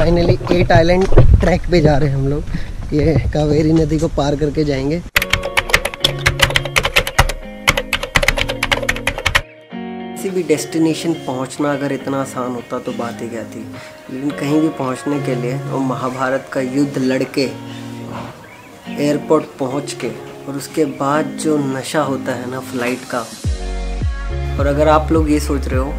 Finally 8 island track पे जा रहे हैं हम लोग। ये कावेरी नदी को पार करके जाएंगे। किसी भी डेस्टिनेशन पहुंचना अगर इतना आसान होता तो बात ही क्या थी, लेकिन कहीं भी पहुंचने के लिए और महाभारत का युद्ध लड़के एयरपोर्ट पहुंच के और उसके बाद जो नशा होता है ना फ्लाइट का। और अगर आप लोग ये सोच रहे हो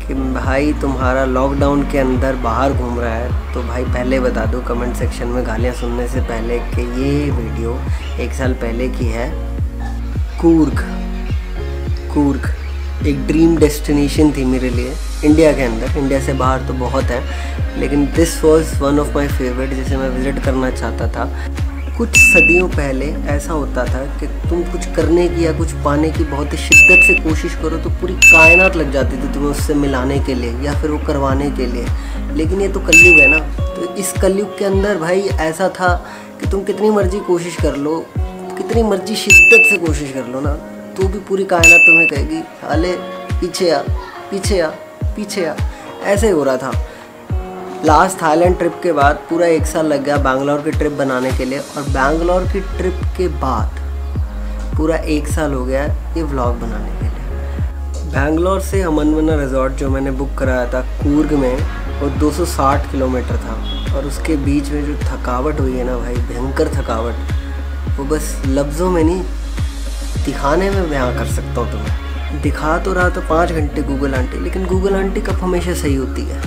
कि भाई तुम्हारा लॉकडाउन के अंदर बाहर घूम रहा है, तो भाई पहले बता दो कमेंट सेक्शन में गालियाँ सुनने से पहले कि ये वीडियो 1 साल पहले की है। कूर्ग एक ड्रीम डेस्टिनेशन थी मेरे लिए इंडिया के अंदर। इंडिया से बाहर तो बहुत है, लेकिन this was one of my favourite, जिसे मैं विज़िट करना चाहता था। कुछ सदियों पहले ऐसा होता था कि तुम कुछ करने की या कुछ पाने की बहुत ही शिद्दत से कोशिश करो तो पूरी कायनात लग जाती थी तुम्हें उससे मिलाने के लिए या फिर वो करवाने के लिए। लेकिन ये तो कलयुग है ना, तो इस कलयुग के अंदर भाई ऐसा था कि तुम कितनी मर्जी कोशिश कर लो, कितनी मर्जी शिद्दत से कोशिश कर लो ना, तो भी पूरी कायनात तुम्हें कहेगी अले पीछे आ पीछे आ पीछे आ। ऐसे हो रहा था। लास्ट थाईलैंड ट्रिप के बाद पूरा 1 साल लग गया बैंगलोर की ट्रिप बनाने के लिए, और बैंगलोर की ट्रिप के बाद पूरा 1 साल हो गया ये व्लॉग बनाने के लिए। बैंगलोर से अमनवना रिजॉर्ट जो मैंने बुक कराया था कूर्ग में, वो 260 किलोमीटर था, और उसके बीच में जो थकावट हुई है ना भाई, भयंकर थकावट, वो बस लफ्ज़ों में नहीं दिखाने में बयां कर सकता हूँ तुम्हें। दिखा तो रहा था 5 घंटे गूगल आंटी, लेकिन गूगल आंटी कब हमेशा सही होती है।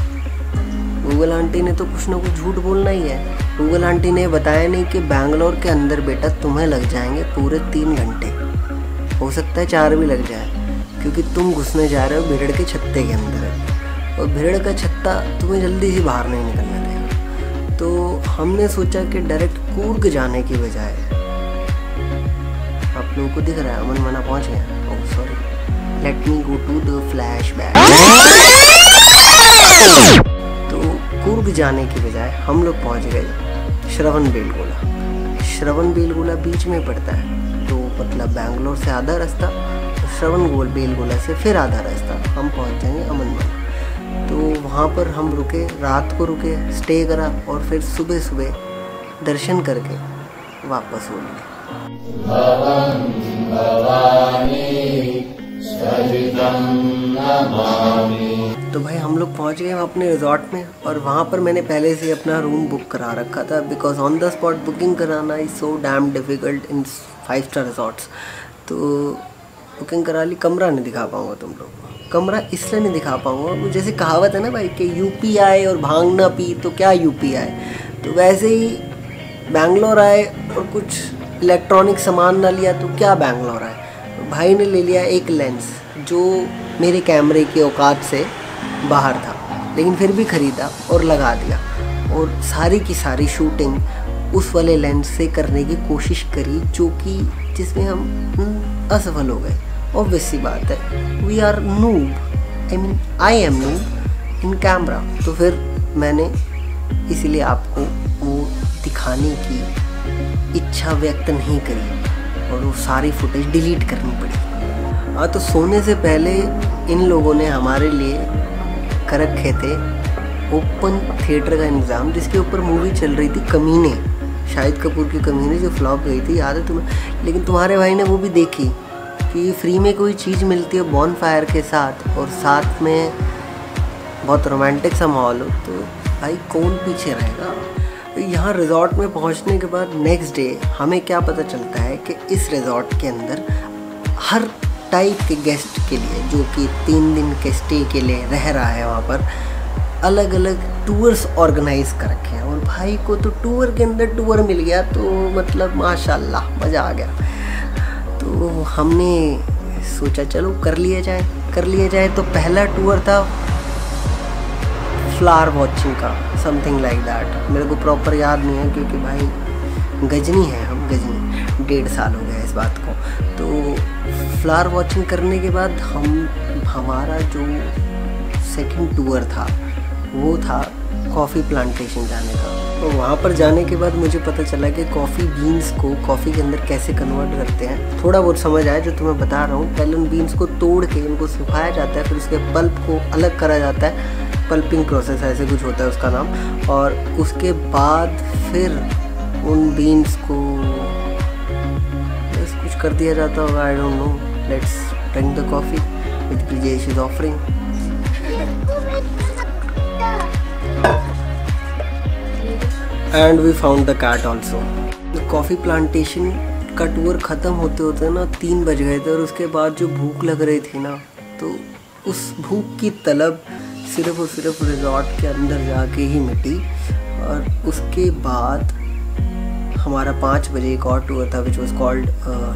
गूगल आंटी ने तो कुछ ना कुछ झूठ बोलना ही है। गूगल आंटी ने बताया नहीं कि बैंगलोर के अंदर बेटा तुम्हें लग जाएंगे पूरे 3 घंटे, हो सकता है 4 भी लग जाए, क्योंकि तुम घुसने जा रहे हो भेड़ के छत्ते के अंदर, और भेड़ का छत्ता तुम्हें जल्दी से बाहर नहीं निकलने देगा। तो हमने सोचा कि डायरेक्ट कूर्ग जाने की बजाय, आप लोगों को दिख रहा है अमनवना पहुँच गया। Oh sorry, let me go to the flashback. तो कूर्ग जाने की बजाय हम लोग पहुंच गए श्रवणबेलगोला। श्रवणबेलगोला बीच में पड़ता है, तो मतलब बैंगलोर से आधा रास्ता, तो श्रवणबेलगोला से फिर आधा रास्ता हम पहुंच जाएंगे अमनवना। तो वहाँ पर हम रुके, रात को रुके, स्टे करा, और फिर सुबह सुबह दर्शन करके वापस हो गए। तो भाई हम लोग पहुंच गए अपने रिजॉर्ट में, और वहाँ पर मैंने पहले से अपना रूम बुक करा रखा था, because on the spot booking कराना is so damn difficult in 5 star resorts. तो बुकिंग करा ली। कमरा नहीं दिखा पाऊँगा तुम लोग को, कमरा इसलिए नहीं दिखा पाऊँगा, जैसे कहावत है ना भाई कि यूपी आए और भांग ना पी तो क्या यूपी आए, तो वैसे ही बैंगलोर आए और कुछ इलेक्ट्रॉनिक सामान ना लिया तो क्या बैंगलोर आए। भाई ने ले लिया एक लेंस जो मेरे कैमरे की औकात से बाहर था, लेकिन फिर भी ख़रीदा और लगा दिया, और सारी की सारी शूटिंग उस वाले लेंस से करने की कोशिश करी, जो कि जिसमें हम असफल हो गए। ऑब्वियस सी बात है, we are noob, I am noob in camera. तो फिर मैंने इसीलिए आपको वो दिखाने की इच्छा व्यक्त नहीं करी, और वो सारी फुटेज डिलीट करनी पड़ी। हाँ, तो सोने से पहले इन लोगों ने हमारे लिए कर रखे थे ओपन थिएटर का इंतज़ाम, जिसके ऊपर मूवी चल रही थी कमीने, शाहिद कपूर की कमीने, जो फ्लॉप गई थी, याद है तुम्हें। लेकिन तुम्हारे भाई ने वो भी देखी कि फ्री में कोई चीज़ मिलती है बॉन फायर के साथ, और साथ में बहुत रोमांटिक सा माहौल हो, तो भाई कौन पीछे रहेगा। यहाँ रिजॉर्ट में पहुँचने के बाद नेक्स्ट डे हमें क्या पता चलता है कि इस रिजॉर्ट के अंदर हर टाइप के गेस्ट के लिए, जो कि 3 दिन के स्टे के लिए रह रहा है वहाँ पर, अलग अलग टूर्स ऑर्गेनाइज कर रखे हैं। और भाई को तो टूर के अंदर टूर मिल गया, तो मतलब माशाल्लाह मज़ा आ गया। तो हमने सोचा चलो कर लिया जाए। तो पहला टूर था फ्लावर वॉचिंग का, समथिंग लाइक दैट। मेरे को प्रॉपर याद नहीं है, क्योंकि भाई गजनी है हम, गजनी 1.5 साल हो गया इस बात को। तो फ्लावर वॉचिंग करने के बाद हमारा जो सेकंड टूर था वो था कॉफ़ी प्लांटेशन जाने का। तो वहाँ पर जाने के बाद मुझे पता चला कि कॉफ़ी बीन्स को कॉफ़ी के अंदर कैसे कन्वर्ट करते हैं। थोड़ा बहुत समझ आया जो तुम्हें बता रहा हूँ। पहले उन बीन्स को तोड़ के उनको सुखाया जाता है, फिर उसके पल्प को अलग करा जाता है, पल्पिंग प्रोसेस ऐसे कुछ होता है उसका नाम। और उसके बाद फिर उन बीन्स को बस कुछ कर दिया जाता होगा, I don't know. Let's drink the coffee with Brijesh is offering. And we found the cat also. The coffee plantation का टूर ख़त्म होते होते ना 3 बज गए थे, और उसके बाद जो भूख लग रही थी ना, तो उस भूख की तलब सिर्फ़ और सिर्फ रिजॉर्ट के अंदर जाके ही मिटी। और उसके बाद हमारा 5 बजे एक और टूर था which was called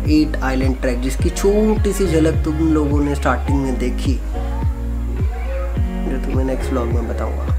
8 island track, जिसकी छोटी सी झलक तुम लोगों ने स्टार्टिंग में देखी, जो तुम्हें नेक्स्ट व्लॉग में बताऊँगा।